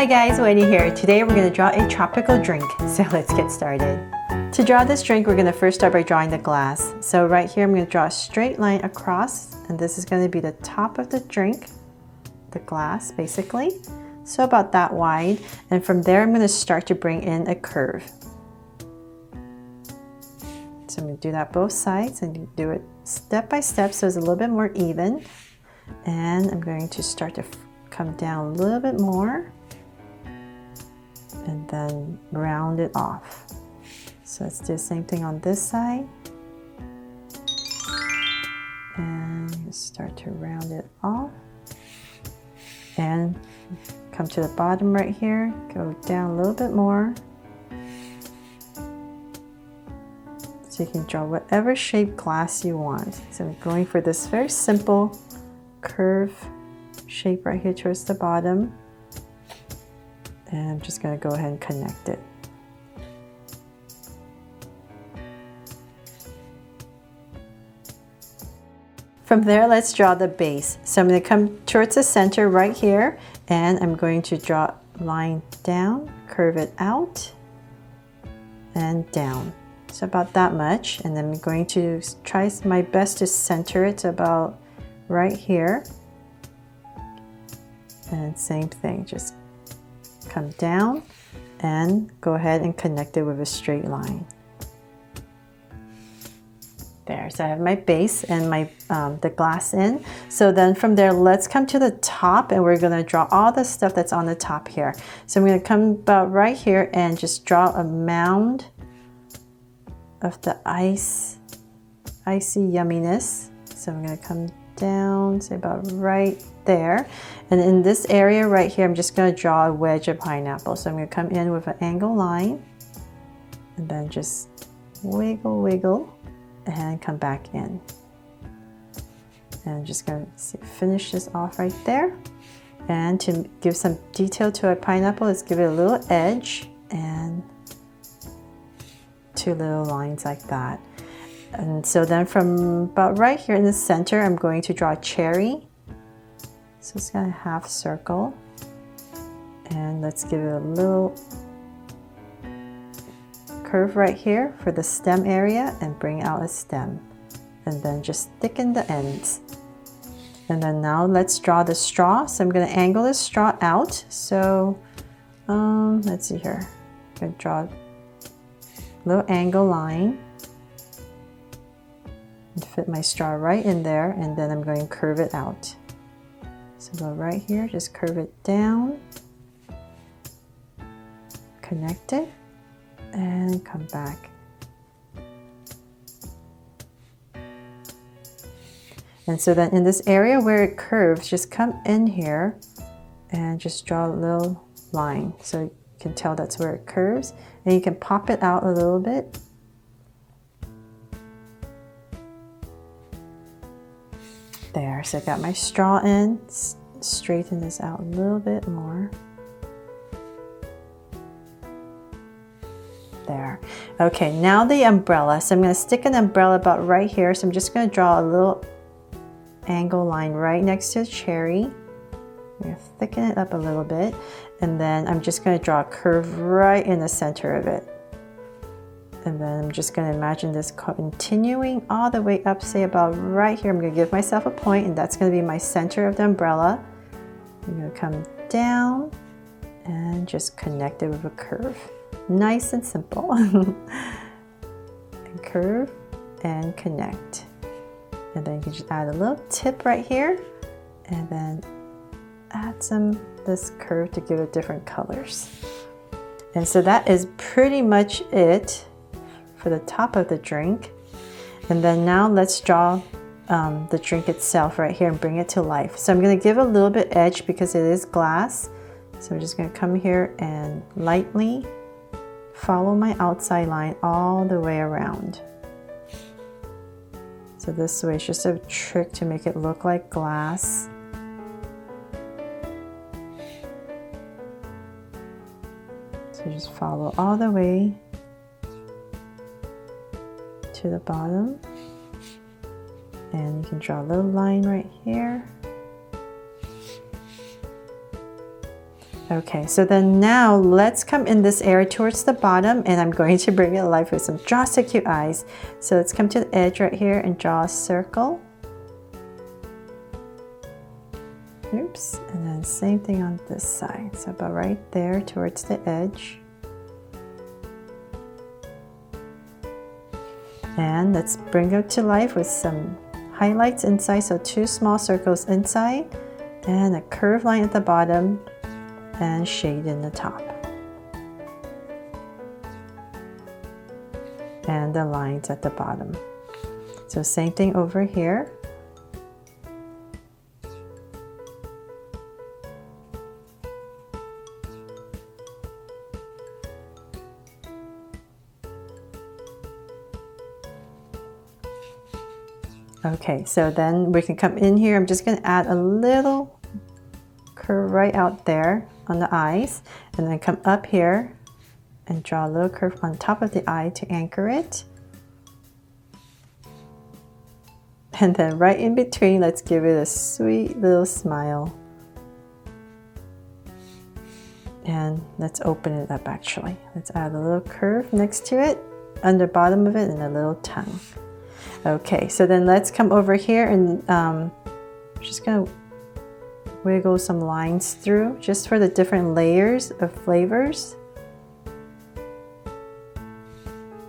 Hi guys, Wendy here. Today we're going to draw a tropical drink, so let's get started. To draw this drink, we're going to first start by drawing the glass. So right here I'm going to draw a straight line across, and this is going to be the top of the drink, the glass basically. So about that wide, and from there I'm going to start to bring in a curve. So I'm going to do that both sides and do it step by step so it's a little bit more even. And I'm going to start to come down a little bit more and then round it off. So let's do the same thing on this side. And start to round it off. And come to the bottom right here, go down a little bit more. So you can draw whatever shape glass you want. So I'm going for this very simple curve shape right here towards the bottom. And I'm just going to go ahead and connect it. From there, let's draw the base. So I'm going to come towards the center right here, and I'm going to draw a line down, curve it out, and down. So about that much. And then I'm going to try my best to center it to about right here. And same thing, just come down and go ahead and connect it with a straight line. There, so I have my base and my the glass in. So then from there, let's come to the top, and we're gonna draw all the stuff that's on the top here. So I'm gonna come about right here and just draw a mound of the icy yumminess. So I'm gonna come down, say about right there. And in this area right here, I'm just going to draw a wedge of pineapple. So I'm going to come in with an angle line and then just wiggle, wiggle, and come back in. And I'm just going to finish this off right there. And to give some detail to a pineapple, let's give it a little edge and two little lines like that. And so then from about right here in the center, I'm going to draw a cherry. So it's got a half circle. And let's give it a little curve right here for the stem area and bring out a stem. And then just thicken the ends. And then now let's draw the straw. So I'm going to angle this straw out. So let's see here. I'm going to draw a little angle line. Fit my straw right in there, and then I'm going to curve it out. So go right here, just curve it down, connect it, and come back. And so then in this area where it curves, just come in here and just draw a little line so you can tell that's where it curves, and you can pop it out a little bit. There, so I got my straw in, straighten this out a little bit more. There. Okay, now the umbrella. So I'm going to stick an umbrella about right here. So I'm just going to draw a little angle line right next to the cherry. I'm going to thicken it up a little bit. And then I'm just going to draw a curve right in the center of it. And then I'm just going to imagine this continuing all the way up, say about right here. I'm going to give myself a point, and that's going to be my center of the umbrella. I'm going to come down and just connect it with a curve. Nice and simple. And curve and connect. And then you can just add a little tip right here, and then add this curve to give it different colors. And so that is pretty much it for the top of the drink. And then now let's draw the drink itself right here and bring it to life. So I'm going to give a little bit edge because it is glass. So I'm just going to come here and lightly follow my outside line all the way around. So this way, it's just a trick to make it look like glass. So just follow all the way to the bottom, and you can draw a little line right here. Okay, so then now let's come in this area towards the bottom, and I'm going to bring it alive with some Draw So Cute eyes. So let's come to the edge right here and draw a circle. Oops, and then same thing on this side. So about right there towards the edge. And let's bring it to life with some highlights inside. So 2 small circles inside and a curved line at the bottom and shade in the top. And the lines at the bottom. So same thing over here. Okay, so then we can come in here. I'm just going to add a little curve right out there on the eyes, and then come up here and draw a little curve on top of the eye to anchor it. And then right in between, let's give it a sweet little smile. And let's open it up actually. Let's add a little curve next to it, under bottom of it, and a little tongue. Okay, so then let's come over here and just gonna wiggle some lines through just for the different layers of flavors.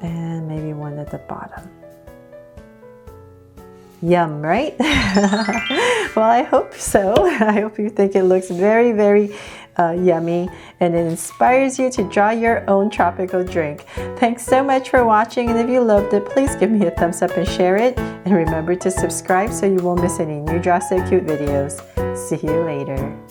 And maybe one at the bottom. Yum, right? Well, I hope so. I hope you think it looks very, very yummy, and it inspires you to draw your own tropical drink. Thanks so much for watching, and if you loved it, please give me a thumbs up and share it. And remember to subscribe so you won't miss any new Draw So Cute videos. See you later.